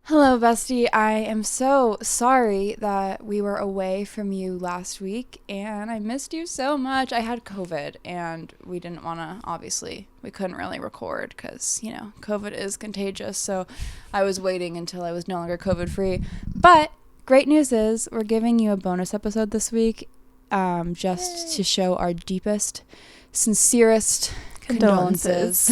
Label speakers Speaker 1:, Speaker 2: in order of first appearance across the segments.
Speaker 1: Hello, bestie. I am so sorry that we were away from you last week, and I missed you so much. I had COVID, and we didn't want to, obviously, we couldn't really record because, COVID is contagious, so I was waiting until I was no longer COVID free. But great news is we're giving you a bonus episode this week just to show our deepest, sincerest condolences.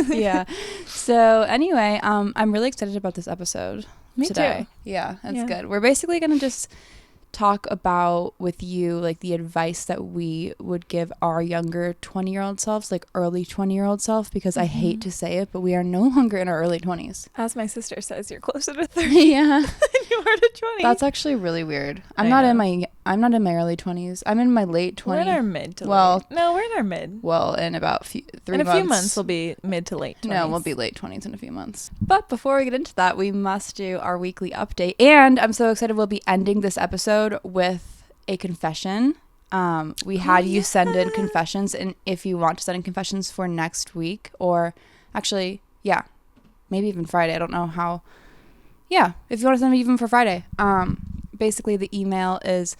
Speaker 1: Yeah. So anyway, I'm really excited about this episode today.
Speaker 2: Too.
Speaker 1: Yeah, that's good. We're basically going to just talk about with you like the advice that we would give our younger 20-year-old selves, like early 20-year-old self, because I hate to say it, but we are no longer in our early 20s.
Speaker 2: As my sister says, you're closer to 30
Speaker 1: Yeah.
Speaker 2: than you are to 20.
Speaker 1: That's actually really weird. I'm not in my early 20s. I'm in my late 20s.
Speaker 2: We're in our mid to late. No, we're in our mid.
Speaker 1: Well, in about 3 months.
Speaker 2: In a few months, we'll be mid to late 20s.
Speaker 1: No, we'll be late 20s in a few months. But before we get into that, we must do our weekly update. And I'm so excited we'll be ending this episode with a confession. We had you send in confessions, and if you want to send in confessions for next week, or actually, yeah, maybe even Friday. I don't know how. Yeah, if you want to send them even for Friday. Basically, the email is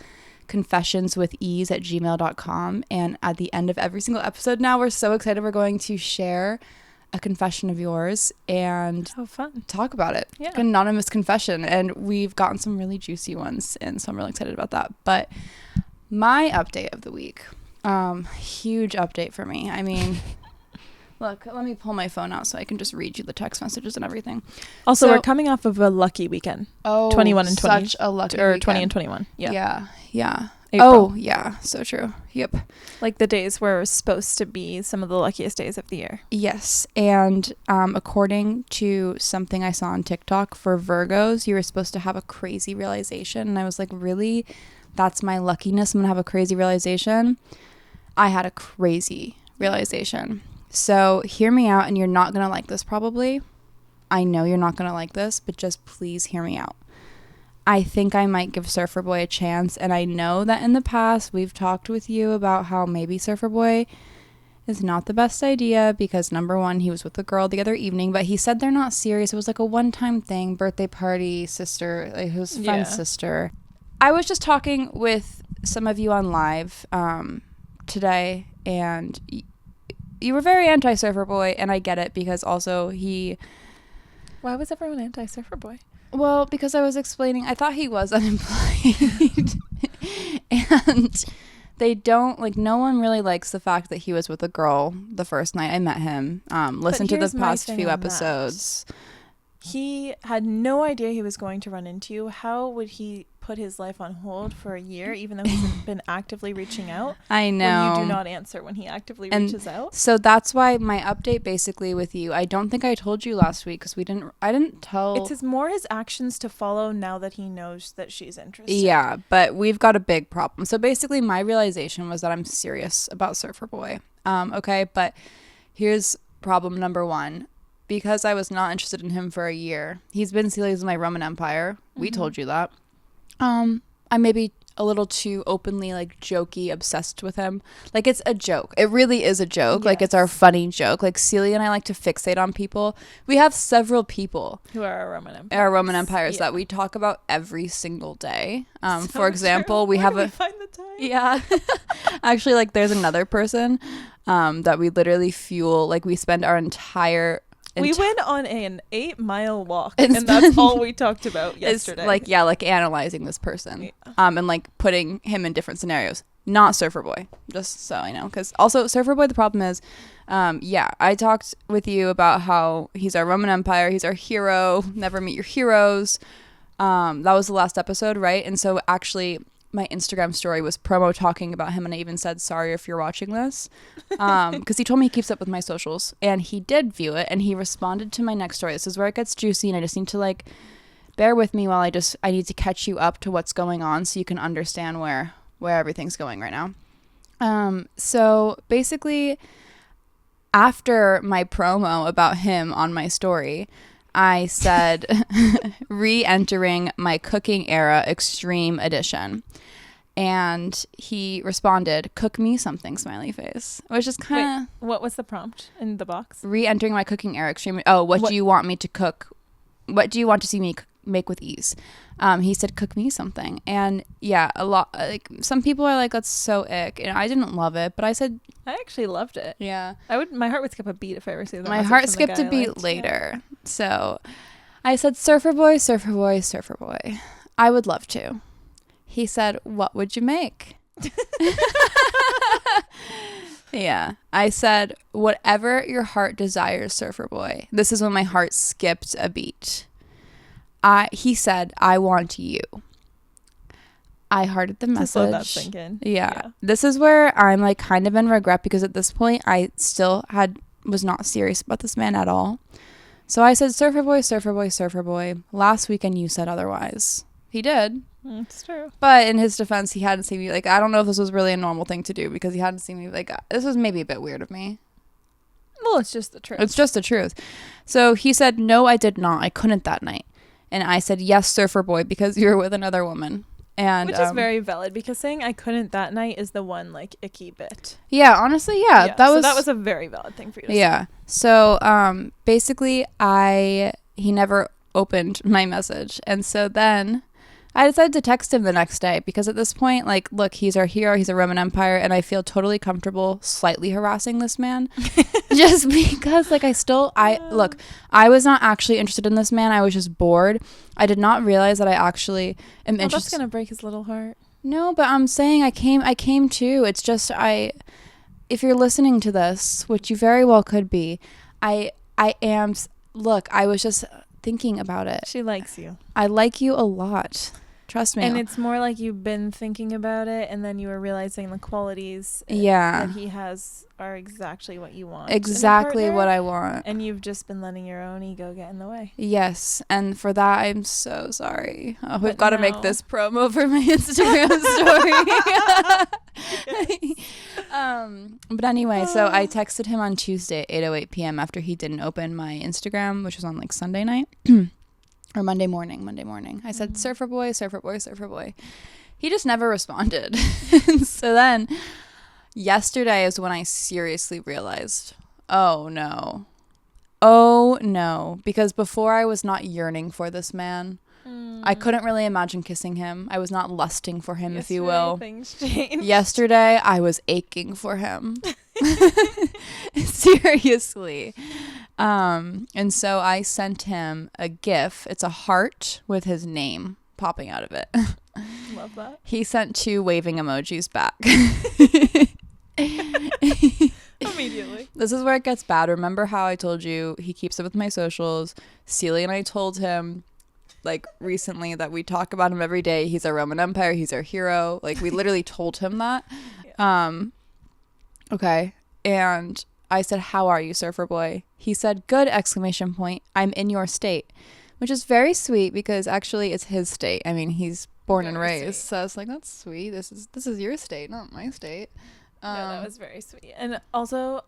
Speaker 1: confessionswithease@gmail.com, and at the end of every single episode now, we're so excited we're going to share a confession of yours and talk about it.
Speaker 2: Yeah.
Speaker 1: An anonymous confession, and we've gotten some really juicy ones, and so I'm really excited about that. But my update of the week, huge update for me. I mean, look, let me pull my phone out so I can just read you the text messages and everything.
Speaker 2: Also, we're coming off of a lucky weekend. 21 and 20.
Speaker 1: Such a lucky
Speaker 2: Or
Speaker 1: weekend.
Speaker 2: 20 and 21.
Speaker 1: Yeah.
Speaker 2: April.
Speaker 1: Oh, yeah. So true. Yep.
Speaker 2: Like the days were supposed to be some of the luckiest days of the year.
Speaker 1: Yes. And according to something I saw on TikTok, for Virgos, you were supposed to have a crazy realization. And I was like, really? That's my luckiness? I'm going to have a crazy realization? I had a crazy realization. So hear me out, and you're not going to like this probably. I know you're not going to like this, but just please hear me out. I think I might give Surfer Boy a chance, and I know that in the past we've talked with you about how maybe Surfer Boy is not the best idea because, number one, he was with a girl the other evening, but he said they're not serious. It was like a one-time thing, birthday party, sister, like his friend's sister. I was just talking with some of you on live today, and you were very anti-Surfer Boy, and I get it because also
Speaker 2: Why was everyone anti-Surfer Boy?
Speaker 1: Well, because I was explaining, I thought he was unemployed. And they don't, like, no one really likes the fact that he was with a girl the first night I met him. Listen to the past few episodes.
Speaker 2: He had no idea he was going to run into you. How would he put his life on hold for a year, even though he's been actively reaching out?
Speaker 1: I know.
Speaker 2: When you do not answer when he actively reaches out.
Speaker 1: So that's why my update basically with you, I don't think I told you last week because I didn't tell.
Speaker 2: It's more his actions to follow now that he knows that she's interested.
Speaker 1: Yeah, but we've got a big problem. So basically my realization was that I'm serious about Surfer Boy. Okay, but here's problem number one. Because I was not interested in him for a year. He's been serious with my Roman Empire. We told you that. I'm maybe a little too openly, like, jokey, obsessed with him. Like, it's a joke. It really is a joke. Yes. Like, it's our funny joke. Like, Celia and I like to fixate on people. We have several people
Speaker 2: who are our Roman Empires
Speaker 1: that we talk about every single day. For example, we have
Speaker 2: we find the time?
Speaker 1: Yeah. Actually, like, there's another person that we literally fuel. Like, we spend our entire...
Speaker 2: We went on an 8-mile walk, and that's all we talked about yesterday.
Speaker 1: Like analyzing this person, and like putting him in different scenarios. Not Surfer Boy, just so I know. Because also Surfer Boy, the problem is, I talked with you about how he's our Roman Empire, he's our hero. Never meet your heroes. That was the last episode, right? And so actually, my Instagram story was promo talking about him, and I even said, sorry if you're watching this, because he told me he keeps up with my socials, and he did view it, and he responded to my next story. This is where it gets juicy, and I just need to, like, bear with me while I need to catch you up to what's going on so you can understand where everything's going right now. So basically, after my promo about him on my story, I said, re-entering my cooking era extreme edition. And he responded, cook me something, smiley face. Which is kind
Speaker 2: of... What was the prompt in the box?
Speaker 1: Re-entering my cooking era extreme... Oh, what do you want me to cook? What do you want to see me make with ease. He said, cook me something. And yeah, a lot, like some people are like, that's so ick. And I didn't love it, but I said,
Speaker 2: I actually loved it.
Speaker 1: yeah.
Speaker 2: My heart would skip a beat if I received that.
Speaker 1: My heart skipped a beat later. Yeah. So I said, surfer boy, surfer boy, surfer boy. I would love to. He said, what would you make? Yeah. I said, whatever your heart desires, surfer boy. This is when my heart skipped a beat. He said, I want you. I hearted the message.
Speaker 2: Just let that sink in.
Speaker 1: Yeah. This is where I'm like kind of in regret, because at this point I still was not serious about this man at all. So I said, surfer boy, surfer boy, surfer boy. Last weekend you said otherwise. He did.
Speaker 2: It's true.
Speaker 1: But in his defense, he hadn't seen me. Like, I don't know if this was really a normal thing to do, because he hadn't seen me. Like, this was maybe a bit weird of me.
Speaker 2: Well, it's just the truth.
Speaker 1: It's just the truth. So he said, no, I did not. I couldn't that night. And I said, yes, surfer boy, because you were with another woman. And
Speaker 2: which is very valid, because saying I couldn't that night is the one like icky bit.
Speaker 1: Yeah, honestly, yeah.
Speaker 2: That was a very valid thing for you to say.
Speaker 1: Yeah. So basically he never opened my message. And so then I decided to text him the next day, because at this point, like, look, he's our hero, he's a Roman Empire, and I feel totally comfortable slightly harassing this man. Just because, like, I was not actually interested in this man. I was just bored. I did not realize that I actually am interested.
Speaker 2: That's gonna break his little heart. No,
Speaker 1: but I'm saying I came too. It's just if you're listening to this, which you very well could be, I was just thinking about it.
Speaker 2: She likes you.
Speaker 1: I like you a lot. Trust me.
Speaker 2: And it's more like you've been thinking about it, and then you were realizing the qualities that he has are exactly what you want.
Speaker 1: Exactly what I want.
Speaker 2: And you've just been letting your own ego get in the way.
Speaker 1: Yes. And for that, I'm so sorry. We've got to make this promo for my Instagram story. But anyway, so I texted him on Tuesday at 8:08 p.m. after he didn't open my Instagram, which was on like Sunday night. Or Monday morning. I said, surfer boy, surfer boy, surfer boy. He just never responded. So then yesterday is when I seriously realized, oh no, because before I was not yearning for this man. I couldn't really imagine kissing him. I was not lusting for him, if you will.
Speaker 2: Things changed.
Speaker 1: Yesterday, I was aching for him. Seriously. And so I sent him a GIF. It's a heart with his name popping out of it.
Speaker 2: Love that.
Speaker 1: He sent 2 waving emojis back.
Speaker 2: Immediately.
Speaker 1: This is where it gets bad. Remember how I told you he keeps up with my socials? Celia and I told him, like, recently that we talk about him every day. He's our Roman Empire. He's our hero. Like, we literally told him that. Yeah. Okay. And I said, how are you, surfer boy? He said, good, exclamation point. I'm in your state, which is very sweet, because actually it's his state. I mean, he's born and raised. Sweet. So I was like, that's sweet. This is your state, not my state.
Speaker 2: Yeah, that was very sweet. And also,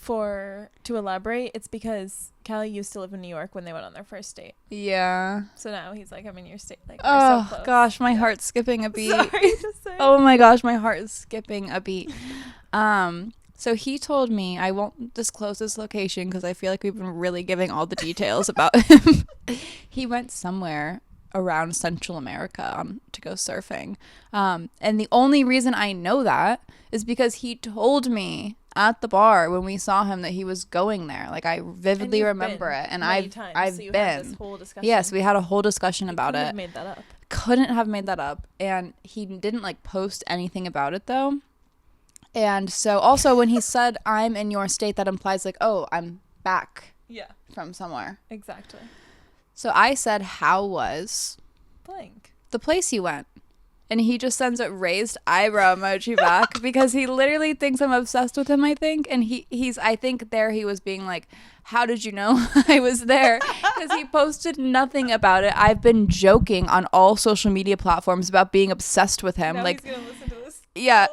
Speaker 2: to elaborate, it's because Callie used to live in New York when they went on their first date.
Speaker 1: Yeah.
Speaker 2: So now he's like, I'm in your state. Like,
Speaker 1: oh,
Speaker 2: so close.
Speaker 1: Gosh, my heart's skipping a beat.
Speaker 2: Sorry to say.
Speaker 1: Oh my gosh, my heart is skipping a beat. So he told me, I won't disclose his location because I feel like we've been really giving all the details about him. He went somewhere around Central America to go surfing. And the only reason I know that is because he told me at the bar when we saw him that he was going there. Like, I vividly remember it. And I've
Speaker 2: so
Speaker 1: been.
Speaker 2: Had this whole discussion.
Speaker 1: Yes, we had a whole discussion about it.
Speaker 2: Couldn't have made that up.
Speaker 1: And he didn't like post anything about it though. And so also when he said, I'm in your state, that implies like, oh, I'm back from somewhere.
Speaker 2: Exactly.
Speaker 1: So I said, how was
Speaker 2: blank
Speaker 1: the place you went? And he just sends a raised eyebrow emoji back because he literally thinks I'm obsessed with him, I think. And I think there he was being like, how did you know I was there? Because he posted nothing about it. I've been joking on all social media platforms about being obsessed with him.
Speaker 2: Now
Speaker 1: like,
Speaker 2: he's gonna listen to this.
Speaker 1: Yeah.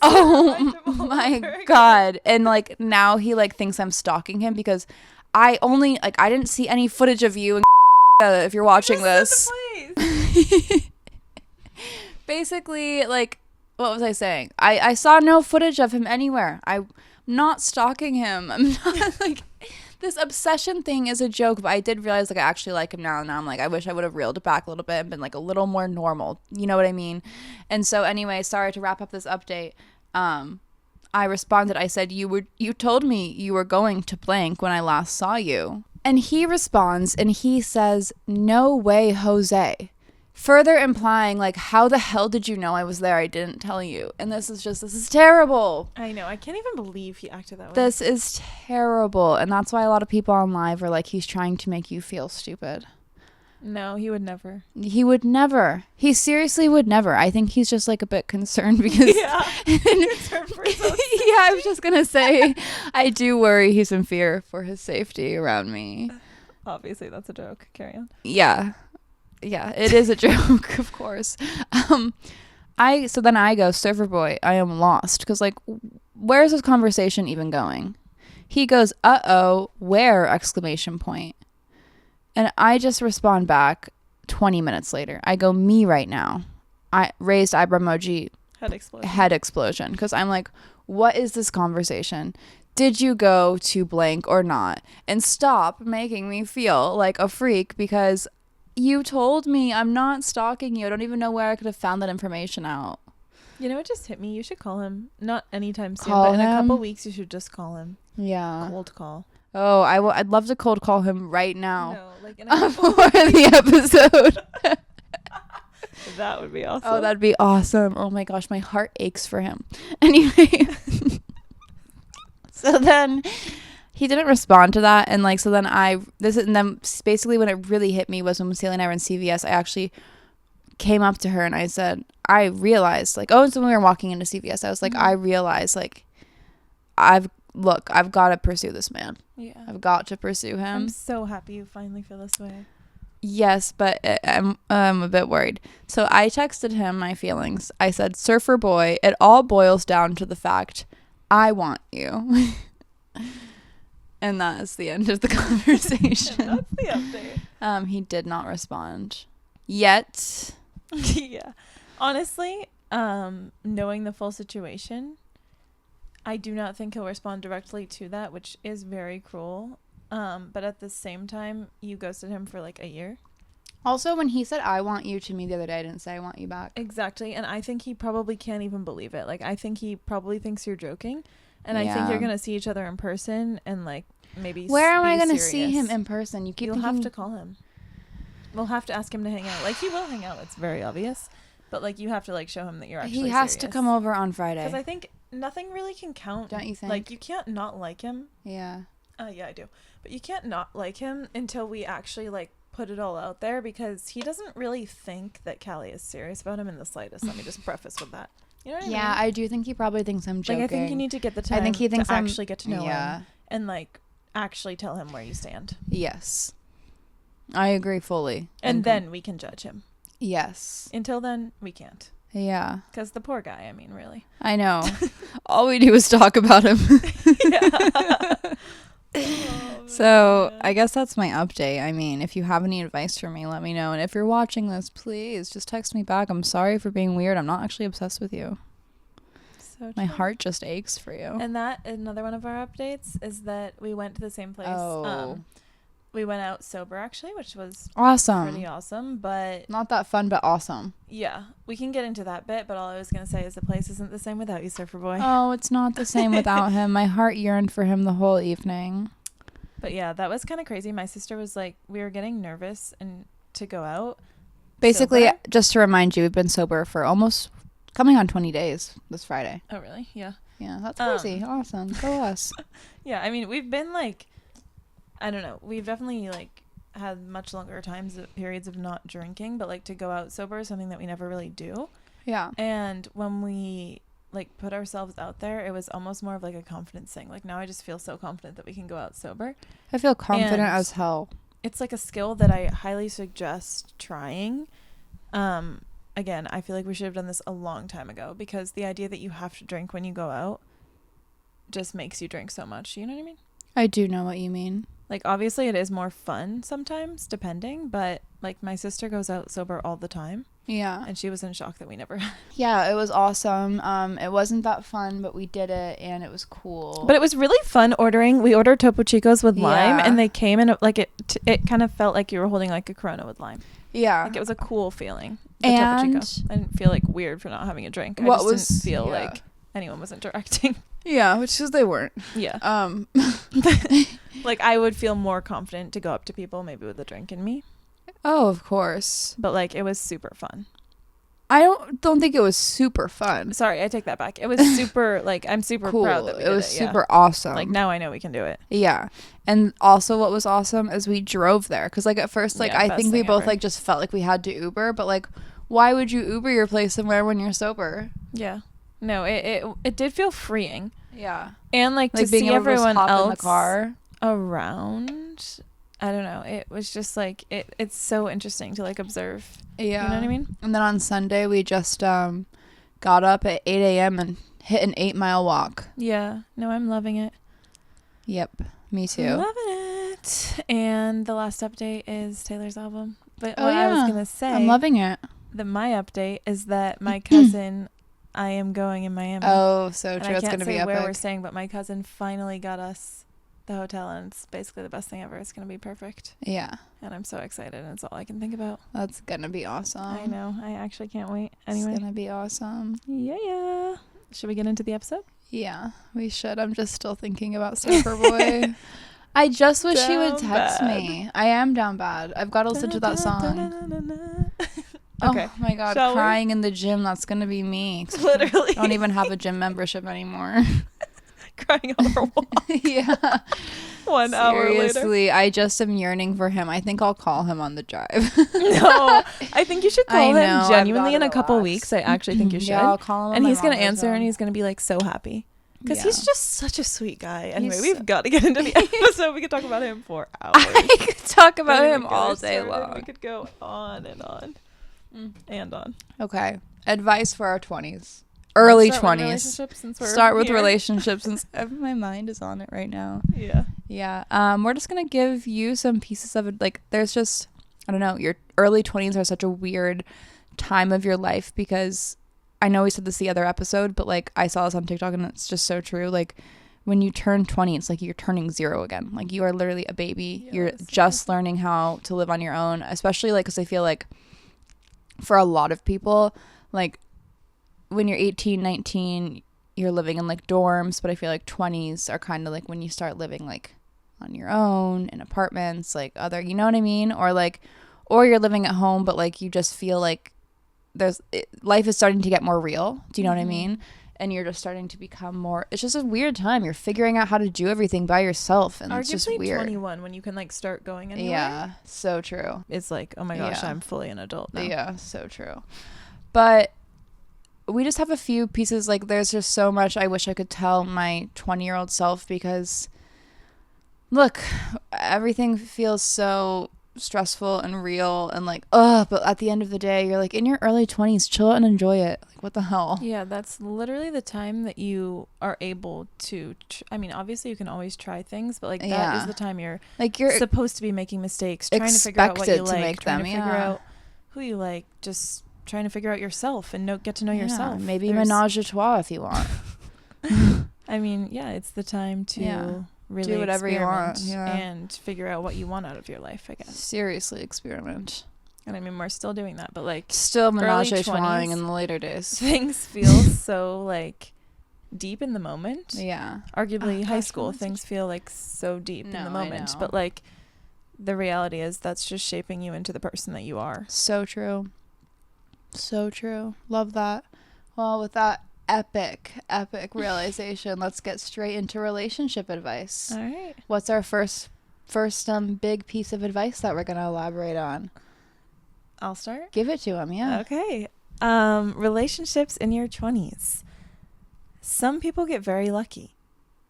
Speaker 1: Oh my God. And like now he like thinks I'm stalking him because I didn't see any footage of you and if you're watching this. Basically, like, what was I saying? I saw no footage of him anywhere. I'm not stalking him. I'm not like, this obsession thing is a joke, but I did realize like I actually like him now, and now I'm like, I wish I would have reeled it back a little bit and been like a little more normal. You know what I mean? And so anyway, sorry to wrap up this update. I responded, I said, you told me you were going to blank when I last saw you. And he responds and he says, no way, Jose. Further implying, like, how the hell did you know I was there? I didn't tell you. And this is terrible.
Speaker 2: I know. I can't even believe he acted that way.
Speaker 1: This is terrible. And that's why a lot of people on live are like, he's trying to make you feel stupid.
Speaker 2: No, he would never.
Speaker 1: He would never. He seriously would never. I think he's just like a bit concerned because
Speaker 2: yeah. Concerned for his own safety.
Speaker 1: Yeah, I was just gonna say I do worry he's in fear for his safety around me.
Speaker 2: Obviously that's a joke. Carry on.
Speaker 1: Yeah, it is a joke, of course. So then I go, Surfer Boy, I am lost, because like, where is this conversation even going? He goes, uh-oh, where, exclamation point. And I just respond back 20 minutes later. I go, me right now. I raised eyebrow emoji. Head explosion. Because I'm like, what is this conversation? Did you go to blank or not? And stop making me feel like a freak, because you told me. I'm not stalking you. I don't even know where I could have found that information out.
Speaker 2: You know, it just hit me. You should call him. Not anytime soon, but in a couple weeks you should just call him.
Speaker 1: Yeah.
Speaker 2: Cold call.
Speaker 1: Oh, I'd love to cold call him right now.
Speaker 2: No, like in a
Speaker 1: for the episode.
Speaker 2: That would be awesome.
Speaker 1: Oh, that'd be awesome. Oh my gosh, my heart aches for him. Anyway. So then he didn't respond to that, and like, so then then basically when it really hit me was when Celia and I were in CVS. I actually came up to her and I said, I realized, like, so when we were walking into CVS, I was like, I realized, like, I've got to pursue this man.
Speaker 2: Yeah.
Speaker 1: I've got to pursue him.
Speaker 2: I'm so happy you finally feel this way.
Speaker 1: Yes, but I'm a bit worried. So I texted him my feelings. I said, Surfer Boy, it all boils down to the fact I want you. And that is the end of the conversation.
Speaker 2: And that's the update.
Speaker 1: He did not respond yet.
Speaker 2: Yeah. Honestly, knowing the full situation, I do not think he'll respond directly to that, which is very cruel. But at the same time, you ghosted him for like a year.
Speaker 1: Also, when he said I want you to me the other day, I didn't say I want you back.
Speaker 2: Exactly. And I think he probably can't even believe it. Like, I think he probably thinks you're joking. And I think you're going to see each other in person and like maybe
Speaker 1: where am I going to see him in person?
Speaker 2: You'll have to call him. We'll have to ask him to hang out. Like, he will hang out. It's very obvious. But like, you have to like show him that you're actually
Speaker 1: He has
Speaker 2: serious.
Speaker 1: to come over on Friday.
Speaker 2: Because I think nothing really can count.
Speaker 1: Don't you think?
Speaker 2: Like, you can't not like him.
Speaker 1: Yeah.
Speaker 2: Yeah, I do. But you can't not like him until we actually like put it all out there, because he doesn't really think that Callie is serious about him in the slightest. Let me just preface with that. You know what I mean?
Speaker 1: Yeah, I do think he probably thinks I'm joking.
Speaker 2: Like, I think you need to get the time to actually get to know him and like actually tell him where you stand.
Speaker 1: Yes. I agree fully.
Speaker 2: And then we can judge him.
Speaker 1: Yes.
Speaker 2: Until then, we can't.
Speaker 1: Yeah.
Speaker 2: Because the poor guy, I mean, really.
Speaker 1: I know. All we do is talk about him.
Speaker 2: Yeah.
Speaker 1: So I guess that's my update. I mean, if you have any advice for me, let me know. And if you're watching this, please just text me back. I'm sorry for being weird. I'm not actually obsessed with you. So my heart just aches for you.
Speaker 2: And that, another one of our updates is that we went to the same place.
Speaker 1: Oh.
Speaker 2: We went out sober, actually, which was
Speaker 1: awesome.
Speaker 2: Pretty awesome, but
Speaker 1: not that fun, but awesome.
Speaker 2: Yeah, we can get into that bit, but all I was going to say is the place isn't the same without you, Surfer Boy.
Speaker 1: Oh, it's not the same without him. My heart yearned for him the whole evening.
Speaker 2: But yeah, that was kind of crazy. My sister was like, we were getting nervous and to go out.
Speaker 1: Basically,
Speaker 2: sober.
Speaker 1: Just to remind you, we've been sober for almost coming on 20 days this Friday.
Speaker 2: Oh, really? Yeah.
Speaker 1: Yeah, that's crazy. Awesome. Go us.
Speaker 2: Yeah, I mean, we've been like, I don't know. We've definitely like had much longer periods of not drinking, but like to go out sober is something that we never really do.
Speaker 1: Yeah.
Speaker 2: And when we like put ourselves out there, it was almost more of like a confidence thing. Like now I just feel so confident that we can go out sober.
Speaker 1: I feel confident as hell.
Speaker 2: It's like a skill that I highly suggest trying. Again, I feel like we should have done this a long time ago, because the idea that you have to drink when you go out just makes you drink so much. You know what I mean?
Speaker 1: I do know what you mean.
Speaker 2: Like, obviously it is more fun sometimes, depending, but like my sister goes out sober all the time.
Speaker 1: Yeah.
Speaker 2: And she was in shock that we never had.
Speaker 1: Yeah, it was awesome. It wasn't that fun, but we did it, and it was cool.
Speaker 2: But it was really fun ordering. We ordered Topo Chicos with lime,
Speaker 1: Yeah.
Speaker 2: and they came in like it kind of felt like you were holding like a Corona with lime.
Speaker 1: Yeah.
Speaker 2: Like it was a cool feeling. The
Speaker 1: And
Speaker 2: Topo Chico. I didn't feel like weird for not having a drink.
Speaker 1: What
Speaker 2: I just
Speaker 1: was-
Speaker 2: didn't feel
Speaker 1: yeah.
Speaker 2: like anyone was interacting.
Speaker 1: Yeah, which is they weren't.
Speaker 2: Yeah. Like I would feel more confident to go up to people maybe with a drink in me.
Speaker 1: Oh, of course.
Speaker 2: But like it was super fun.
Speaker 1: I don't think it was super fun.
Speaker 2: Sorry, I take that back. It was super like I'm super
Speaker 1: Cool.
Speaker 2: proud that we
Speaker 1: it
Speaker 2: did
Speaker 1: was
Speaker 2: it. Yeah.
Speaker 1: super awesome.
Speaker 2: Like now I know we can do it.
Speaker 1: Yeah. And also what was awesome is we drove there. Because like at first, like
Speaker 2: Yeah,
Speaker 1: I
Speaker 2: best
Speaker 1: think we
Speaker 2: thing
Speaker 1: both
Speaker 2: ever.
Speaker 1: like just felt like we had to Uber. But like, why would you Uber your place somewhere when you're sober?
Speaker 2: Yeah. No, it did feel freeing.
Speaker 1: Yeah.
Speaker 2: And like to
Speaker 1: being
Speaker 2: see
Speaker 1: able to just
Speaker 2: everyone
Speaker 1: hop
Speaker 2: else
Speaker 1: in the car.
Speaker 2: around. I don't know. It was just like it's so interesting to like observe.
Speaker 1: Yeah.
Speaker 2: You know what I mean?
Speaker 1: And then on Sunday we just got up at 8 a.m. and hit an 8-mile walk.
Speaker 2: Yeah. No, I'm loving it.
Speaker 1: Yep. Me too.
Speaker 2: Loving it. And the last update is Taylor's album. But
Speaker 1: Oh,
Speaker 2: what I was
Speaker 1: yeah.
Speaker 2: gonna say,
Speaker 1: I'm loving it.
Speaker 2: my update is that my cousin, I am going in Miami.
Speaker 1: Oh, so
Speaker 2: and
Speaker 1: true.
Speaker 2: I
Speaker 1: It's
Speaker 2: can't
Speaker 1: going to be
Speaker 2: say where we're
Speaker 1: epic.
Speaker 2: staying, but my cousin finally got us the hotel, and it's basically the best thing ever. It's gonna be perfect,
Speaker 1: Yeah.
Speaker 2: and I'm so excited. And it's all I can think about.
Speaker 1: That's going to be awesome.
Speaker 2: I know. I actually can't wait. Anyway.
Speaker 1: It's going to be awesome.
Speaker 2: Yeah. Should we get into the episode?
Speaker 1: Yeah, we should. I'm just still thinking about Surfer Boy. I just wish he would
Speaker 2: Down
Speaker 1: text
Speaker 2: bad.
Speaker 1: me. I am down bad. I've got to listen to that song.
Speaker 2: Okay.
Speaker 1: Oh my god,
Speaker 2: Shall we?
Speaker 1: crying in the gym. That's going to be me. 'Cause
Speaker 2: Literally.
Speaker 1: I don't even have a gym membership anymore.
Speaker 2: Crying on our wall.
Speaker 1: Yeah.
Speaker 2: 1 hour later.
Speaker 1: Seriously, I just am yearning for him. I think I'll call him on the drive.
Speaker 2: No, I think you should
Speaker 1: I
Speaker 2: call
Speaker 1: know,
Speaker 2: him
Speaker 1: I've
Speaker 2: genuinely in
Speaker 1: gotta
Speaker 2: a couple
Speaker 1: relax.
Speaker 2: weeks. I actually think you should.
Speaker 1: Yeah, I'll call him.
Speaker 2: And
Speaker 1: on
Speaker 2: he's
Speaker 1: my
Speaker 2: gonna
Speaker 1: mom's
Speaker 2: answer,
Speaker 1: phone.
Speaker 2: and he's gonna be like so happy because
Speaker 1: Yeah.
Speaker 2: he's just such a sweet guy. Anyway,
Speaker 1: He's
Speaker 2: we've
Speaker 1: so-
Speaker 2: got to get into the episode. We could talk about him for hours.
Speaker 1: I could talk about
Speaker 2: Don't
Speaker 1: him
Speaker 2: even get
Speaker 1: all
Speaker 2: us
Speaker 1: day
Speaker 2: started.
Speaker 1: long.
Speaker 2: We could go on and on and on.
Speaker 1: Okay. Advice for our 20s. Early
Speaker 2: Start with
Speaker 1: 20s.
Speaker 2: relationships since we're
Speaker 1: Start with
Speaker 2: here.
Speaker 1: relationships since my mind is on it right now.
Speaker 2: Yeah.
Speaker 1: Yeah. We're just going to give you some pieces of it. Like, there's just, I don't know, your early 20s are such a weird time of your life because I know we said this the other episode, but like I saw this on TikTok and it's just so true. Like, when you turn 20, it's like you're turning 0 again. Like, you are literally a baby. You're
Speaker 2: Yes.
Speaker 1: just learning how to live on your own, especially like because I feel like for a lot of people, like when you're 18, 19, you're living in like dorms, but I feel like 20s are kind of like when you start living like on your own in apartments, like other, you know what I mean? Or you're living at home, but like you just feel like life is starting to get more real. Do you know what I mean? And you're just starting to become more, it's just a weird time. You're figuring out how to do everything by yourself, and it's just
Speaker 2: Arguably
Speaker 1: weird.
Speaker 2: 21 when you can like start going anywhere.
Speaker 1: Yeah, so true.
Speaker 2: It's like, oh my gosh,
Speaker 1: Yeah.
Speaker 2: I'm fully an adult now.
Speaker 1: Yeah, so true. But we just have a few pieces. Like, there's just so much I wish I could tell my 20-year-old self because, look, everything feels so stressful and real and like, but at the end of the day, you're like in your early 20s, chill out and enjoy it. Like, what the hell?
Speaker 2: Yeah, that's literally the time that you are able to I mean, obviously you can always try things, but like that
Speaker 1: Yeah.
Speaker 2: is the time you're
Speaker 1: Like, you're
Speaker 2: supposed to be making mistakes, trying to figure out what you
Speaker 1: expected to
Speaker 2: like,
Speaker 1: make
Speaker 2: trying
Speaker 1: them,
Speaker 2: to figure
Speaker 1: yeah.
Speaker 2: out who you like, just trying to figure out yourself and get to know
Speaker 1: yeah,
Speaker 2: yourself.
Speaker 1: maybe
Speaker 2: There's-
Speaker 1: menage a trois if you want.
Speaker 2: I mean, yeah, it's the time to
Speaker 1: Yeah.
Speaker 2: really
Speaker 1: Do whatever you want,
Speaker 2: experiment
Speaker 1: yeah.
Speaker 2: and figure out what you want out of your life, I guess.
Speaker 1: Seriously, experiment.
Speaker 2: And I mean, we're still doing that, but like
Speaker 1: Still menage
Speaker 2: Early
Speaker 1: a trois
Speaker 2: 20s.
Speaker 1: in the later days.
Speaker 2: things feel so like deep in the moment.
Speaker 1: Yeah.
Speaker 2: Arguably
Speaker 1: Oh,
Speaker 2: high
Speaker 1: gosh,
Speaker 2: school
Speaker 1: romantic.
Speaker 2: things feel like so deep in
Speaker 1: No,
Speaker 2: the
Speaker 1: I
Speaker 2: moment,
Speaker 1: know.
Speaker 2: but like the reality is that's just shaping you into the person that you are.
Speaker 1: So true. So true. Love that. Well, with that epic realization, let's get straight into relationship advice.
Speaker 2: All right.
Speaker 1: What's our first big piece of advice that we're going to elaborate on?
Speaker 2: I'll start.
Speaker 1: Give it to him, yeah.
Speaker 2: Okay. Relationships in your 20s. Some people get very lucky.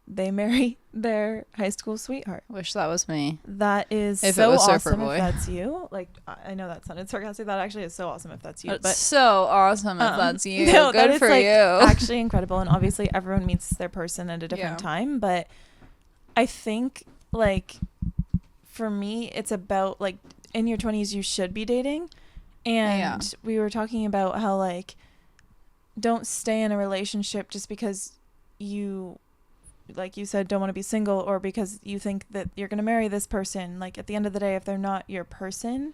Speaker 2: They marry their high school sweetheart.
Speaker 1: Wish that was me.
Speaker 2: That is
Speaker 1: If it
Speaker 2: so
Speaker 1: was Surfer
Speaker 2: awesome
Speaker 1: Boy.
Speaker 2: if that's you. Like, I know that sounded sarcastic. That actually is so awesome if that's you.
Speaker 1: That's
Speaker 2: But
Speaker 1: so awesome if that's you.
Speaker 2: no, that
Speaker 1: Good
Speaker 2: is,
Speaker 1: for
Speaker 2: like,
Speaker 1: you.
Speaker 2: actually incredible. And obviously everyone meets their person at a different
Speaker 1: Yeah.
Speaker 2: time. But I think, like, for me, it's about, like, in your 20s, you should be dating. And we were talking about how, like, don't stay in a relationship just because you, like you said, don't want to be single, or because you think that you're going to marry this person. Like, at the end of the day, if they're not your person,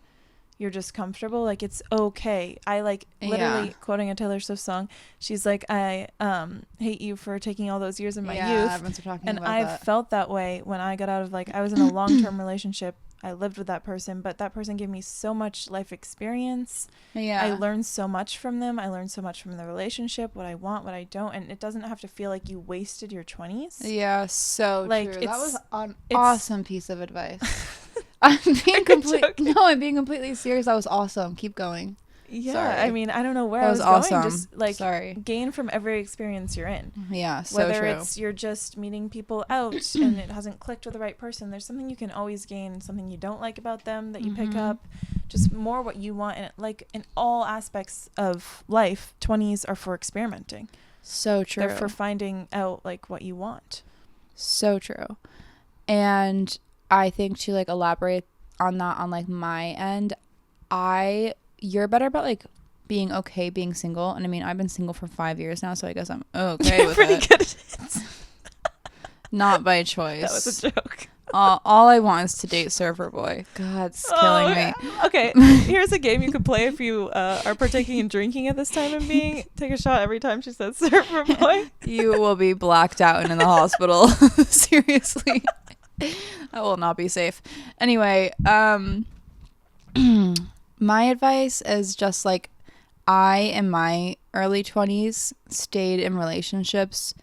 Speaker 2: you're just comfortable. Like, it's okay. I, like, literally quoting a Taylor Swift song, she's like, I hate you for taking all those years of my youth.
Speaker 1: Everyone's talking
Speaker 2: And
Speaker 1: about
Speaker 2: I've
Speaker 1: that.
Speaker 2: felt that way when I got out of, like, I was in a long-term relationship. I lived with that person, but that person gave me so much life experience. I learned so much from them. I learned so much from the relationship, what I want, what I don't. And it doesn't have to feel like you wasted your 20s.
Speaker 1: Yeah, so
Speaker 2: like,
Speaker 1: true. That was an awesome piece of advice. I'm being completely serious. That was awesome. Keep going.
Speaker 2: Yeah,
Speaker 1: Sorry.
Speaker 2: I mean, I don't know where
Speaker 1: that
Speaker 2: I was
Speaker 1: awesome.
Speaker 2: going. Just, like, gain from every experience you're in.
Speaker 1: Yeah, so
Speaker 2: Whether
Speaker 1: true.
Speaker 2: it's you're just meeting people out and it hasn't clicked with the right person, there's something you can always gain, something you don't like about them that you pick up, just more what you want. And, like, in all aspects of life, 20s are for experimenting.
Speaker 1: So true.
Speaker 2: They're for finding out, like, what you want.
Speaker 1: So true. And I think to, like, elaborate on that on, like, my end, you're better about, like, being okay being single. And I mean, I've been single for 5 years now, so I guess I'm okay with
Speaker 2: pretty
Speaker 1: it.
Speaker 2: good at it.
Speaker 1: Not by choice.
Speaker 2: That was a joke.
Speaker 1: All I want is to date Surfer Boy. God, it's killing me.
Speaker 2: Okay, here's a game you could play if you are partaking in drinking at this time and take a shot every time she says Surfer Boy.
Speaker 1: You will be blacked out and in the hospital. Seriously. That will not be safe. Anyway, my advice is just, like, I, in my early 20s, stayed in relationships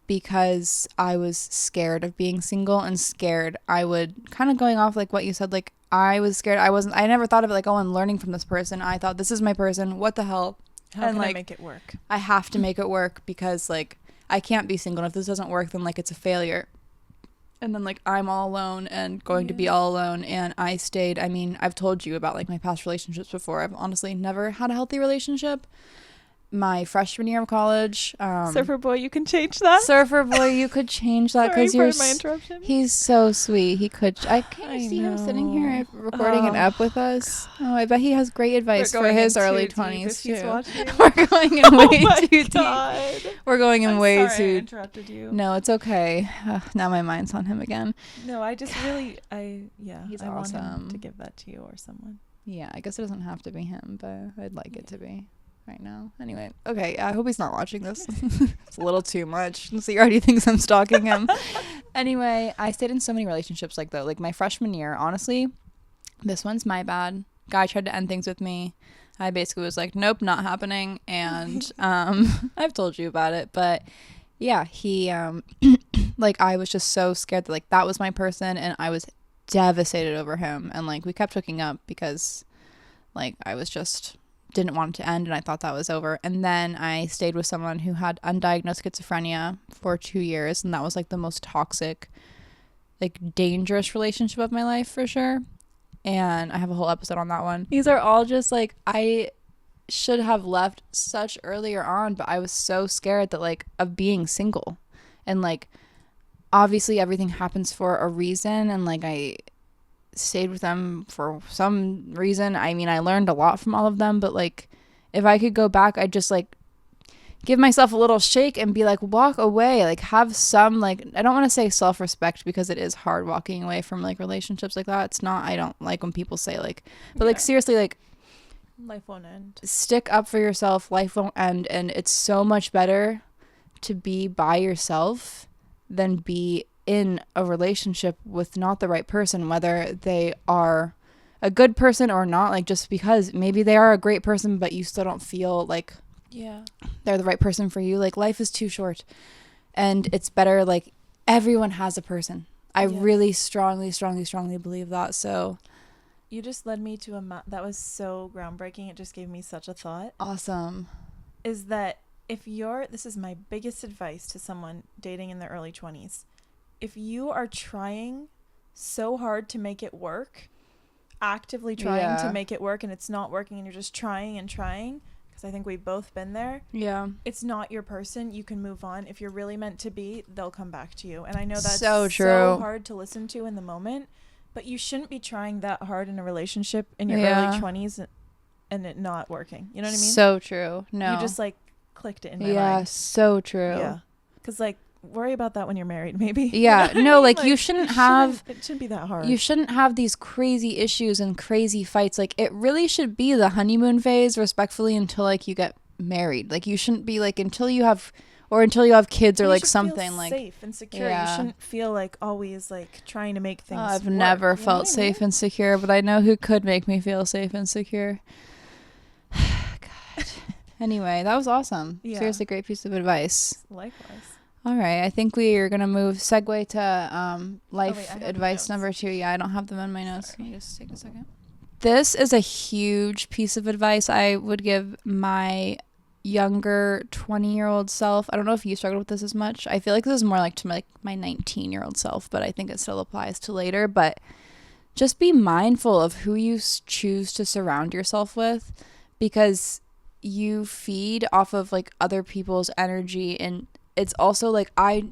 Speaker 1: because I was scared of being single and scared I would, kind of going off, like, what you said, like, I was scared. I never thought of it, like, oh, I'm learning from this person. I thought, this is my person. What the hell?
Speaker 2: How can I make it work?
Speaker 1: I have to make it work because, like, I can't be single. And if this doesn't work, then, like, it's a failure. And then, like, I'm all alone and going to be all alone. And I stayed, I mean, I've told you about, like, my past relationships before. I've honestly never had a healthy relationship. My freshman year of college.
Speaker 2: Surfer Boy, you can change that.
Speaker 1: Surfer Boy, you could change that because you're.
Speaker 2: My interruption.
Speaker 1: He's so sweet. He could. I see him sitting here recording an ep with us. Oh, I bet he has great advice for his early 20s too. We're going in way too deep. We're going in way too.
Speaker 2: I interrupted you.
Speaker 1: No, it's okay. Now my mind's on him again.
Speaker 2: No, I just really,
Speaker 1: he's
Speaker 2: I
Speaker 1: awesome.
Speaker 2: want him to give that to you or someone.
Speaker 1: Yeah, I guess it doesn't have to be him, but I'd like it to be. Right now. Anyway, okay, I hope he's not watching this. It's a little too much. So he already thinks I'm stalking him. Anyway, I stayed in so many relationships like that. Like my freshman year, honestly, this one's my bad. Guy tried to end things with me. I basically was like, nope, not happening. And I've told you about it, but yeah, he like I was just so scared that like that was my person and I was devastated over him. And like we kept hooking up because like I was just didn't want it to end and I thought that was over. And then I stayed with someone who had undiagnosed schizophrenia for 2 years, and that was like the most toxic, like dangerous relationship of my life for sure. And I have a whole episode on that one. These are all just like I should have left such earlier on, but I was so scared that like of being single. And like obviously everything happens for a reason, and like I stayed with them for some reason. I mean, I learned a lot from all of them, but like if I could go back, I'd just like give myself a little shake and be like, walk away, like have some, like, I don't want to say self-respect because it is hard walking away from like relationships like that. It's not, I don't like when people say like, but like seriously, like
Speaker 2: life won't end.
Speaker 1: Stick up for yourself. Life won't end. And it's so much better to be by yourself than be in a relationship with not the right person, whether they are a good person or not. Like just because maybe they are a great person, but you still don't feel like they're the right person for you. Like life is too short, and it's better like everyone has a person. I really strongly believe that. So
Speaker 2: you just led me to that was so groundbreaking. It just gave me such a thought.
Speaker 1: Awesome.
Speaker 2: Is that this is my biggest advice to someone dating in their early 20s. If you are trying so hard to make it work, actively trying to make it work, and it's not working, and you're just trying and trying, because I think we've both been there. Yeah. It's not your person. You can move on. If you're really meant to be, they'll come back to you. And I know that's so hard to listen to in the moment, but you shouldn't be trying that hard in a relationship in your early 20s and it not working. You know what I mean?
Speaker 1: So true. No.
Speaker 2: You just like clicked it in my mind.
Speaker 1: Yeah, so true.
Speaker 2: Yeah. Because like, worry about that when you're married, maybe.
Speaker 1: Yeah.
Speaker 2: You know
Speaker 1: no,
Speaker 2: what I mean?
Speaker 1: like you shouldn't have.
Speaker 2: It shouldn't be that hard.
Speaker 1: You shouldn't have these crazy issues and crazy fights. Like it really should be the honeymoon phase, respectfully, until like you get married. Like you shouldn't be like until you have kids or
Speaker 2: you
Speaker 1: like
Speaker 2: should
Speaker 1: something
Speaker 2: feel
Speaker 1: like
Speaker 2: safe and secure.
Speaker 1: Yeah.
Speaker 2: You shouldn't feel like always like trying to make things.
Speaker 1: I've
Speaker 2: work,
Speaker 1: never
Speaker 2: you know
Speaker 1: felt
Speaker 2: what I
Speaker 1: safe
Speaker 2: mean?
Speaker 1: and secure, but I know who could make me feel safe and secure. God. Anyway, that was awesome.
Speaker 2: Yeah.
Speaker 1: Seriously, great piece of advice.
Speaker 2: Likewise.
Speaker 1: All right, I think we are gonna segue to life
Speaker 2: wait, I have
Speaker 1: advice
Speaker 2: notes.
Speaker 1: number 2. Yeah, I don't have them in my notes.
Speaker 2: Sorry.
Speaker 1: Let me just take a second. This is a huge piece of advice I would give my younger 20-year-old self. I don't know if you struggled with this as much. I feel like this is more like to my 19-year-old self, but I think it still applies to later. But just be mindful of who you choose to surround yourself with, because you feed off of like other people's energy. And it's also like I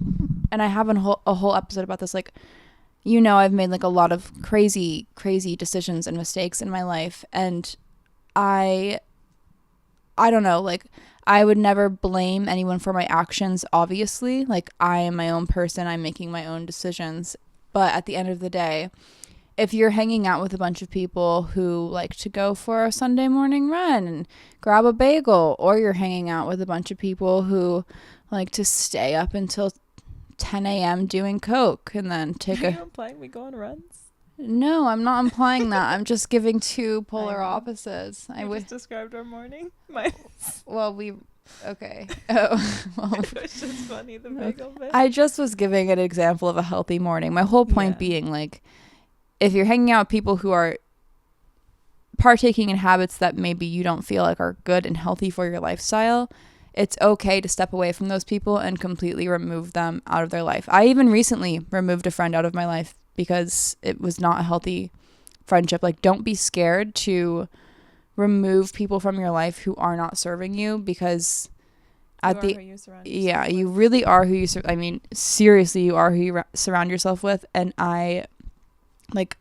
Speaker 1: have a whole episode about this. Like, you know, I've made like a lot of crazy decisions and mistakes in my life, and I don't know, like I would never blame anyone for my actions, obviously. Like I am my own person, I'm making my own decisions. But at the end of the day, if you're hanging out with a bunch of people who like to go for a Sunday morning run and grab a bagel, or you're hanging out with a bunch of people who like to stay up until 10 a.m. doing coke and then take
Speaker 2: Are you implying we go on runs?
Speaker 1: No, I'm not implying that. I'm just giving two polar opposites.
Speaker 2: I just described our morning.
Speaker 1: Okay. Oh, well.
Speaker 2: It was just funny, the bagel bit.
Speaker 1: I just was giving an example of a healthy morning. My whole point being, like, if you're hanging out with people who are partaking in habits that maybe you don't feel like are good and healthy for your lifestyle, it's okay to step away from those people and completely remove them out of their life. I even recently removed a friend out of my life because it was not a healthy friendship. Like, don't be scared to remove people from your life who are not serving you, because you really are who you I mean, seriously, you are who you surround yourself with. And I, like,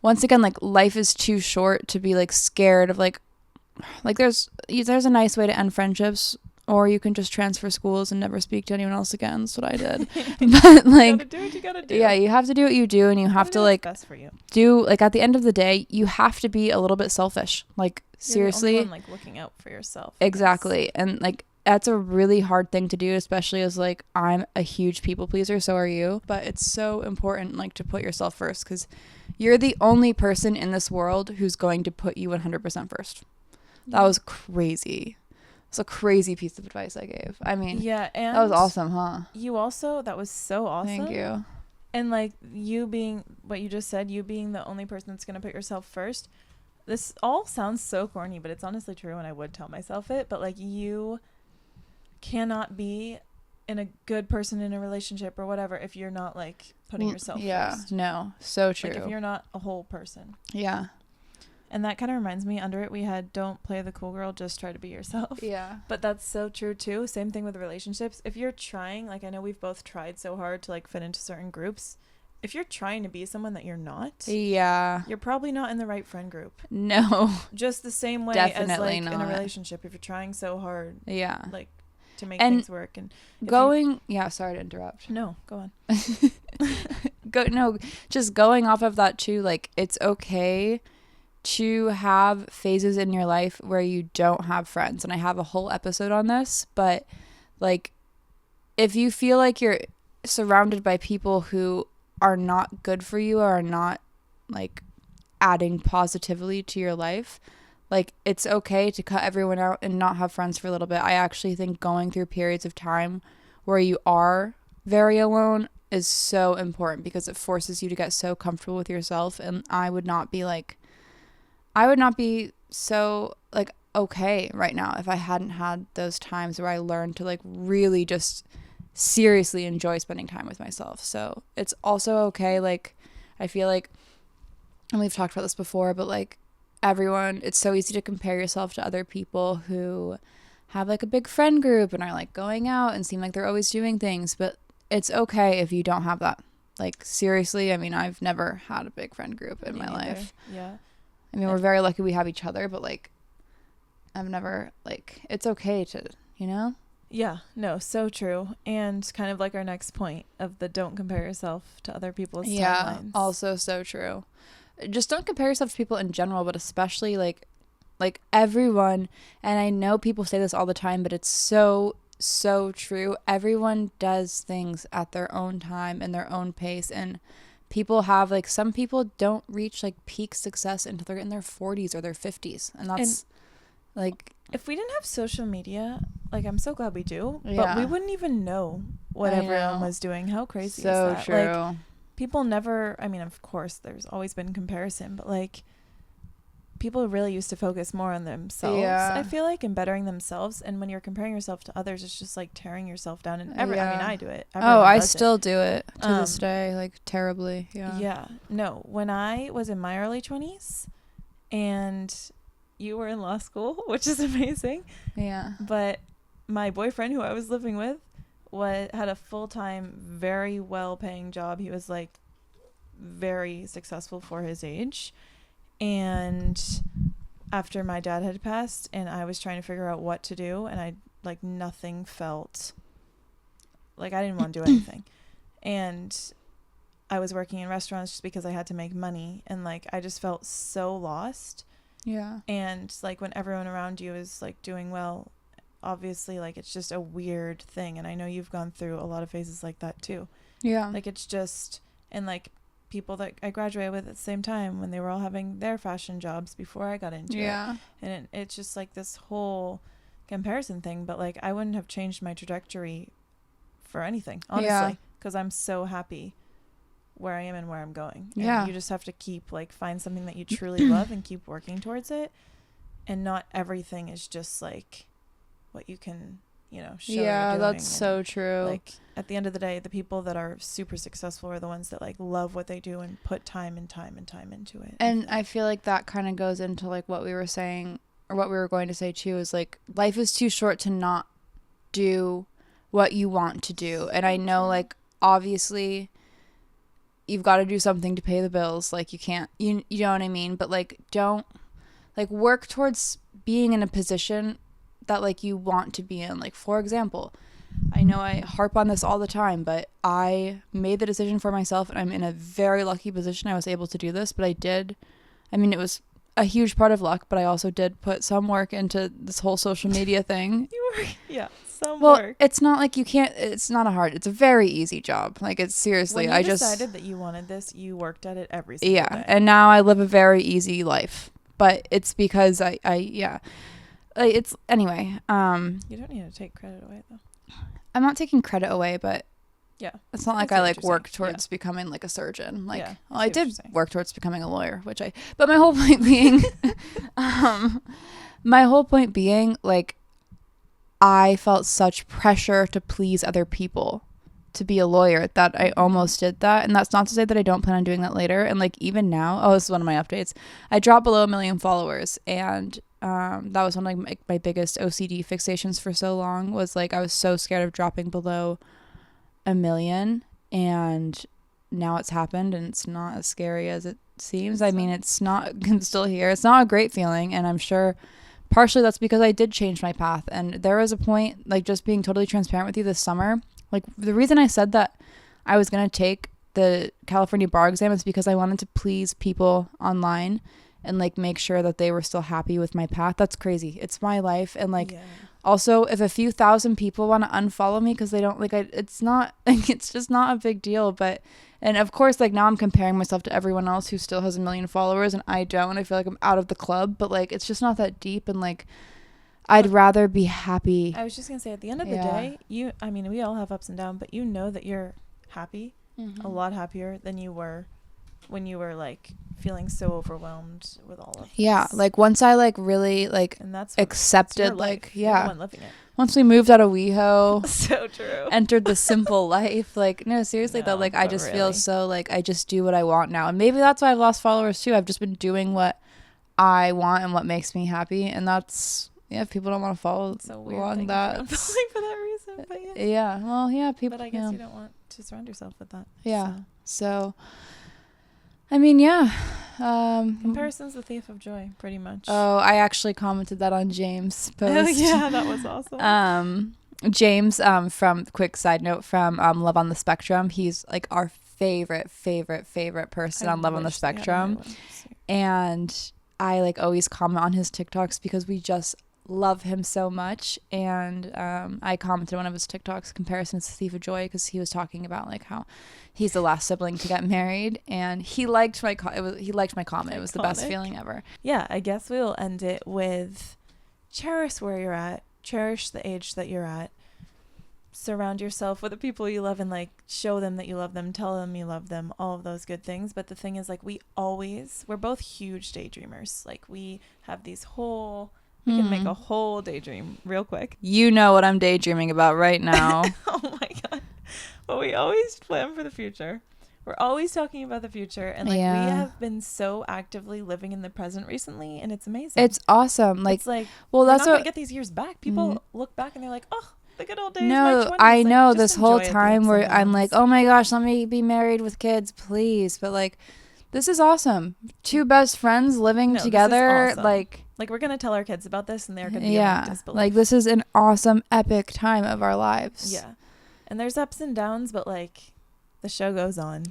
Speaker 1: once again, like, life is too short to be like scared of like there's a nice way to end friendships, or you can just transfer schools and never speak to anyone else again. That's what I did. But like, you gotta do what you gotta do. Yeah, you have to do what you do, and you have to like
Speaker 2: best for you.
Speaker 1: Do like at the end of the day, you have to be a little bit selfish. Like, seriously,
Speaker 2: you're the only one, like, looking out for yourself.
Speaker 1: Exactly. And like, that's a really hard thing to do, especially as like I'm a huge people pleaser, so are you. But it's so important, like, to put yourself first, because you're the only person in this world who's going to put you 100% first. That was crazy. It's a crazy piece of advice I gave. I mean,
Speaker 2: yeah, and
Speaker 1: that was awesome, huh?
Speaker 2: That was so awesome.
Speaker 1: Thank you.
Speaker 2: And like, you being what you just said, you being the only person that's going to put yourself first. This all sounds so corny, but it's honestly true, and I would tell myself it. But like, you cannot be a good person in a relationship or whatever if you're not like putting yourself first.
Speaker 1: Yeah, no, so true.
Speaker 2: Like, if you're not a whole person.
Speaker 1: Yeah.
Speaker 2: And that kind of reminds me, under it we had, don't play the cool girl, just try to be yourself.
Speaker 1: Yeah.
Speaker 2: But that's so true too. Same thing with relationships. If you're trying, like, I know we've both tried so hard to like fit into certain groups. If you're trying to be someone that you're not,
Speaker 1: yeah,
Speaker 2: you're probably not in the right friend group.
Speaker 1: No.
Speaker 2: Just the same way
Speaker 1: Definitely
Speaker 2: as like
Speaker 1: not.
Speaker 2: in a relationship, if you're trying so hard,
Speaker 1: yeah,
Speaker 2: like, to make things work. And
Speaker 1: sorry to interrupt.
Speaker 2: No, go on.
Speaker 1: Just going off of that too, like, it's okay to have phases in your life where you don't have friends, and I have a whole episode on this. But like, if you feel like you're surrounded by people who are not good for you, or are not like adding positively to your life, like, it's okay to cut everyone out and not have friends for a little bit. I actually think going through periods of time where you are very alone is so important, because it forces you to get so comfortable with yourself. And I would not be so like okay right now if I hadn't had those times where I learned to like really just seriously enjoy spending time with myself. So it's also okay, like, I feel like, and we've talked about this before, but like, it's so easy to compare yourself to other people who have like a big friend group and are like going out and seem like they're always doing things. But it's okay if you don't have that. Like, seriously, I mean, I've never had a big friend group in my life.
Speaker 2: Yeah.
Speaker 1: I mean, we're very lucky we have each other, but like, I've never, like, it's okay to, you know?
Speaker 2: Yeah, no, so true. And kind of like our next point of the don't compare yourself to other people's timelines.
Speaker 1: Also so true. Just don't compare yourself to people in general, but especially like everyone, and I know people say this all the time, but it's so true. Everyone does things at their own time and their own pace, and people have, like, some people don't reach like peak success until they're in their 40s or their 50s, and that's like,
Speaker 2: if we didn't have social media, like, I'm so glad we do, but
Speaker 1: Yeah.
Speaker 2: we wouldn't even know what
Speaker 1: I
Speaker 2: everyone
Speaker 1: know.
Speaker 2: was doing. How crazy
Speaker 1: so
Speaker 2: is that?
Speaker 1: true.
Speaker 2: Like, people never, I mean, of course there's always been comparison, but like, people really used to focus more on themselves,
Speaker 1: Yeah.
Speaker 2: I feel like, and bettering themselves. And when you're comparing yourself to others, it's just like tearing yourself down. And I mean, I do it. Everyone
Speaker 1: I
Speaker 2: does
Speaker 1: still
Speaker 2: it.
Speaker 1: do it to this day, like, terribly.
Speaker 2: Yeah. No, when I was in my early 20s and you were in law school, which is amazing.
Speaker 1: Yeah.
Speaker 2: But my boyfriend, who I was living with, had a full-time, very well-paying job. He was like very successful for his age. And after my dad had passed and I was trying to figure out what to do, and I, like, nothing felt like, I didn't want to do anything. And I was working in restaurants just because I had to make money, and like, I just felt so lost.
Speaker 1: Yeah.
Speaker 2: And like, when everyone around you is like doing well, obviously, like, it's just a weird thing. And I know you've gone through a lot of phases like that too.
Speaker 1: Yeah.
Speaker 2: Like, it's just, and like, people that I graduated with at the same time, when they were all having their fashion jobs before I got into it. And it's just like this whole comparison thing. But like, I wouldn't have changed my trajectory for anything, honestly, because I'm so happy where I am and where I'm going. And you just have to keep, like, find something that you truly love and keep working towards it. And not everything is just like what you can, you know, show.
Speaker 1: Yeah, that's so true.
Speaker 2: Like, at the end of the day, the people that are super successful are the ones that like love what they do and put time and time and time into it.
Speaker 1: And I feel like that kind of goes into like what we were saying, or what we were going to say too, is like, life is too short to not do what you want to do. And I know, like, obviously you've got to do something to pay the bills. Like, you can't, you know what I mean? But like, don't, like, work towards being in a position that like you want to be in. Like, for example, I know I harp on this all the time, but I made the decision for myself, and I'm in a very lucky position. I was able to do this, but I mean, it was a huge part of luck, but I also did put some work into this whole social media thing.
Speaker 2: Some work.
Speaker 1: It's not like it's not it's a very easy job. Like, it's seriously,
Speaker 2: when you decided that you wanted this, you worked at it every single day.
Speaker 1: And now I live a very easy life, but it's because it's anyway.
Speaker 2: You don't need to take credit away though.
Speaker 1: I'm not taking credit away, but
Speaker 2: yeah,
Speaker 1: it's not like I like work towards becoming like a surgeon. Like, well, I did work towards becoming a lawyer, but my whole point being, like, I felt such pressure to please other people to be a lawyer that I almost did that. And that's not to say that I don't plan on doing that later. And like, even now, this is one of my updates. I dropped below 1 million followers, and that was one of like my biggest OCD fixations for so long, was like, I was so scared of dropping below 1 million, and now it's happened, and it's not as scary as it seems. I mean, it's still here. It's not a great feeling, and I'm sure partially that's because I did change my path. And there was a point, like, just being totally transparent with you, this summer, like, the reason I said that I was going to take the California bar exam is because I wanted to please people online and like make sure that they were still happy with my path. That's crazy. It's my life. And like, also, if a few thousand people want to unfollow me because they don't like, it's not like, it's just not a big deal. But, and of course, like, now I'm comparing myself to everyone else who still has 1 million followers, and I don't. I feel like I'm out of the club, but like, it's just not that deep. And like, I'd rather be happy.
Speaker 2: I was just gonna say, at the end of the day, I mean, we all have ups and downs, but you know that you're happy, a lot happier than you were when you were like feeling so overwhelmed with all of this.
Speaker 1: Yeah, like, once I like really like, and that's accepted, like,
Speaker 2: you're the one living it.
Speaker 1: Once we moved out of WeHo,
Speaker 2: so true,
Speaker 1: entered the simple life, like, no, seriously though, like, I just feel so like I just do what I want now. And maybe that's why I've lost followers too. I've just been doing what I want and what makes me happy, and that's, if people don't want to follow along that,
Speaker 2: for that reason, but
Speaker 1: people.
Speaker 2: But I guess you don't want to surround yourself with that.
Speaker 1: Yeah. So I mean,
Speaker 2: Comparison's the thief of joy, pretty much.
Speaker 1: Oh, I actually commented that on James' post.
Speaker 2: Oh, yeah, that was awesome.
Speaker 1: James, from quick side note from Love on the Spectrum. He's like our favorite person on Love on the Spectrum. And I like always comment on his TikToks because we just love him so much. And I commented on one of his TikToks, comparisons to Thief of Joy, because he was talking about like how he's the last sibling to get married, and he liked my he liked my comment. It was the best feeling ever.
Speaker 2: Yeah, I guess we'll end it with cherish where you're at, cherish the age that you're at, surround yourself with the people you love, and like show them that you love them, tell them you love them, all of those good things. But the thing is, like, we're both huge daydreamers. Like, we have these whole we can make a whole daydream real quick.
Speaker 1: You know what I'm daydreaming about right now.
Speaker 2: Oh my god. But we always plan for the future. We're always talking about the future, and like we have been so actively living in the present recently, and it's amazing.
Speaker 1: It's awesome. Like,
Speaker 2: it's like,
Speaker 1: well,
Speaker 2: we're
Speaker 1: that's
Speaker 2: not
Speaker 1: what
Speaker 2: gonna get these years back. People look back and they're like, oh, the good old days.
Speaker 1: No,
Speaker 2: my 20s.
Speaker 1: I
Speaker 2: like,
Speaker 1: know
Speaker 2: just
Speaker 1: this whole
Speaker 2: enjoy
Speaker 1: time where I'm
Speaker 2: downs.
Speaker 1: like, oh my gosh, let me be married with kids, please. But like, this is awesome. Two best friends living together.
Speaker 2: This is awesome. Like we're gonna tell our kids about this, and they're gonna be in disbelief.
Speaker 1: Like, this is an awesome, epic time of our lives.
Speaker 2: Yeah, and there's ups and downs, but like, the show goes on.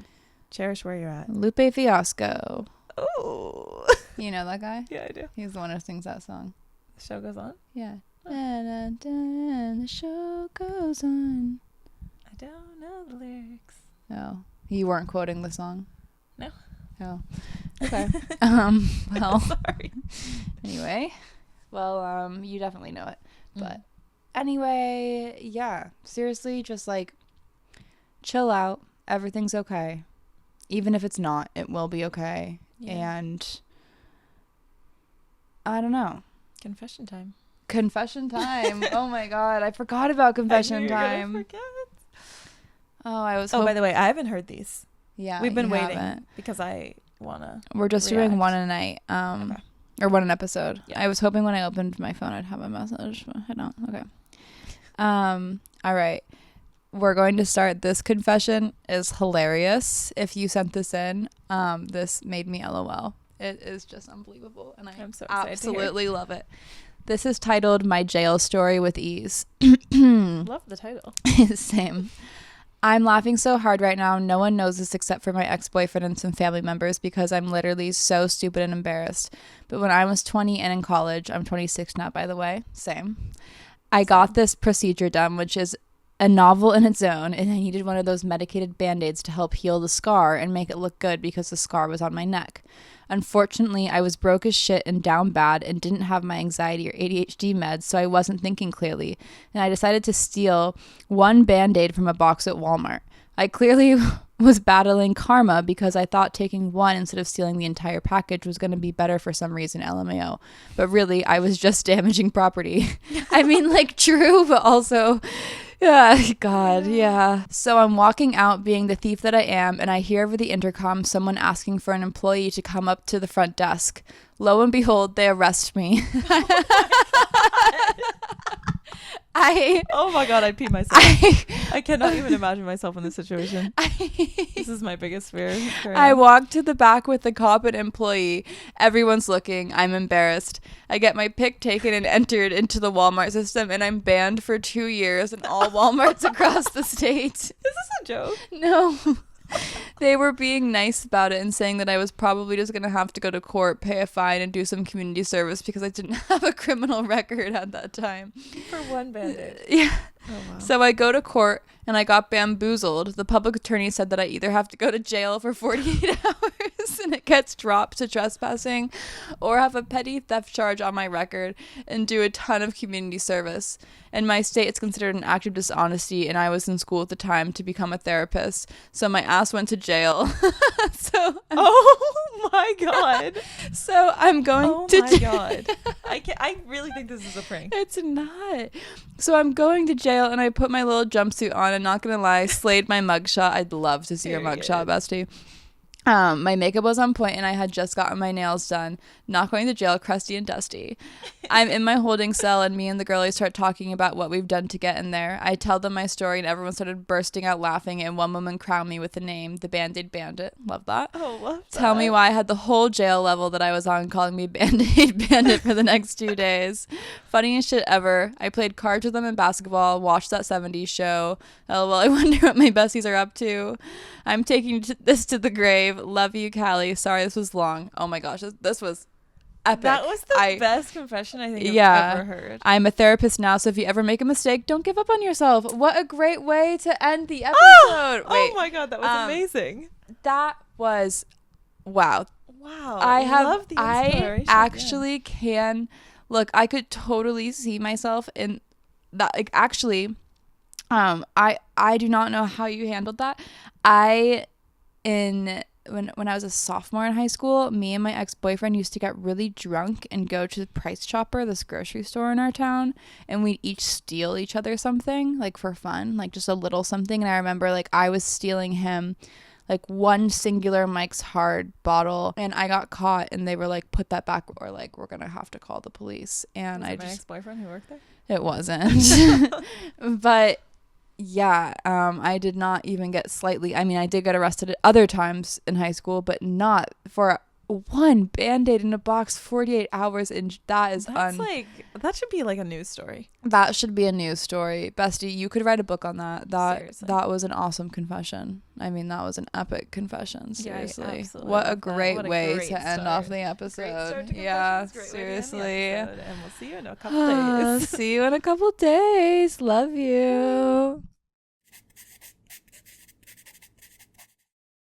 Speaker 2: Cherish where you're at.
Speaker 1: Lupe Fiasco.
Speaker 2: Oh,
Speaker 1: You know that guy?
Speaker 2: yeah, I do.
Speaker 1: He's the one who sings that song.
Speaker 2: The show goes on.
Speaker 1: Yeah. The show goes on.
Speaker 2: I don't know the lyrics.
Speaker 1: Oh, you weren't quoting the song?
Speaker 2: No.
Speaker 1: Oh, okay. Well,
Speaker 2: Sorry.
Speaker 1: Anyway, well, you definitely know it. But anyway, yeah, seriously, just like chill out. Everything's okay. Even if it's not, it will be okay. Yeah. And I don't know.
Speaker 2: Confession time.
Speaker 1: Oh my god, I forgot about confession time.
Speaker 2: Forget.
Speaker 1: Oh, I was.
Speaker 2: Oh, by the way, I haven't heard these.
Speaker 1: Yeah,
Speaker 2: we've been waiting because I wanna.
Speaker 1: We're just doing one a night,
Speaker 2: okay.
Speaker 1: or one an episode.
Speaker 2: Yeah.
Speaker 1: I was hoping when I opened my phone I'd have a message, but I don't. Okay. All right. We're going to start. This confession is hilarious. If you sent this in, this made me LOL. It is just unbelievable, and I'm so absolutely love it. This is titled "My Jail Story with Ease."
Speaker 2: Love the title.
Speaker 1: Same. I'm laughing so hard right now. No one knows this except for my ex-boyfriend and some family members because I'm literally so stupid and embarrassed. But when I was 20 and in college, I'm 26 now, by the way. Same. I got this procedure done, which is a novel in its own, and I needed one of those medicated band-aids to help heal the scar and make it look good because the scar was on my neck. Unfortunately, I was broke as shit and down bad and didn't have my anxiety or ADHD meds, so I wasn't thinking clearly, and I decided to steal one Band-Aid from a box at Walmart. I clearly was battling karma because I thought taking one instead of stealing the entire package was going to be better for some reason, LMAO. But really, I was just damaging property. I mean, like, true, but also... Yeah, God, yeah. So I'm walking out being the thief that I am, and I hear over the intercom someone asking for an employee to come up to the front desk. Lo and behold, they arrest me.
Speaker 2: Oh my God, I'd pee myself. I cannot even imagine myself in this situation. This is my biggest fear.
Speaker 1: I walk to the back with the cop and employee. Everyone's looking. I'm embarrassed. I get my pic taken and entered into the Walmart system, and I'm banned for 2 years in all Walmarts across the state.
Speaker 2: Is this a joke?
Speaker 1: No. They were being nice about it and saying that I was probably just going to have to go to court, pay a fine, and do some community service because I didn't have a criminal record at that time.
Speaker 2: For one Band-Aid.
Speaker 1: Yeah.
Speaker 2: Oh, wow.
Speaker 1: So I go to court and I got bamboozled. The public attorney said that I either have to go to jail for 48 hours and it gets dropped to trespassing, or have a petty theft charge on my record and do a ton of community service. In my state, it's considered an act of dishonesty, and I was in school at the time to become a therapist. So my ass went to jail.
Speaker 2: Oh my God.
Speaker 1: So I'm going to
Speaker 2: Oh my God. I really think this is a prank.
Speaker 1: It's not. So I'm going to jail, and I put my little jumpsuit on, and not gonna lie, slayed my mugshot. I'd love to see your mugshot, bestie. My makeup was on point and I had just gotten my nails done. Not going to jail, crusty and dusty. I'm in my holding cell and me and the girlies start talking about what we've done to get in there. I tell them my story and everyone started bursting out laughing and one woman crowned me with the name, the Band-Aid Bandit. Love that.
Speaker 2: Oh, love that.
Speaker 1: Tell me why I had the whole jail level that I was on calling me Band-Aid Bandit for the next 2 days. Funniest shit ever. I played cards with them in basketball, watched that 70s show. LOL, I wonder what my besties are up to. I'm taking this to the grave. Love you, Callie. Sorry this was long. Oh my gosh, this was epic.
Speaker 2: That was the best confession I think I've ever heard.
Speaker 1: I'm a therapist now, so if you ever make a mistake, don't give up on yourself. What a great way to end the episode.
Speaker 2: Oh my god, that was amazing.
Speaker 1: That was wow.
Speaker 2: Wow.
Speaker 1: I
Speaker 2: love the inspiration.
Speaker 1: I actually can look, I could totally see myself in that. Like, actually, I do not know how you handled that. When I was a sophomore in high school, me and my ex-boyfriend used to get really drunk and go to the Price Chopper, this grocery store in our town, and we'd each steal each other something, like, for fun, like just a little something. And I remember, like, I was stealing him like one singular Mike's Hard bottle, and I got caught and they were like, put that back or like we're gonna have to call the police. And
Speaker 2: was it my ex-boyfriend who worked there?
Speaker 1: It wasn't. But yeah, I did not even get slightly, I mean, I did get arrested at other times in high school, but not for one Band-Aid in a box, 48 hours, and that is
Speaker 2: that should be like a news story.
Speaker 1: That should be a news story. Bestie, you could write a book on that.
Speaker 2: Seriously.
Speaker 1: That was an awesome confession. I mean, that was an epic confession. Seriously.
Speaker 2: Yeah, absolutely.
Speaker 1: What a great way to
Speaker 2: start.
Speaker 1: end off the episode.
Speaker 2: Great start to
Speaker 1: yeah,
Speaker 2: great
Speaker 1: seriously.
Speaker 2: And we'll see you in a couple days.
Speaker 1: See you in a couple days. Love you.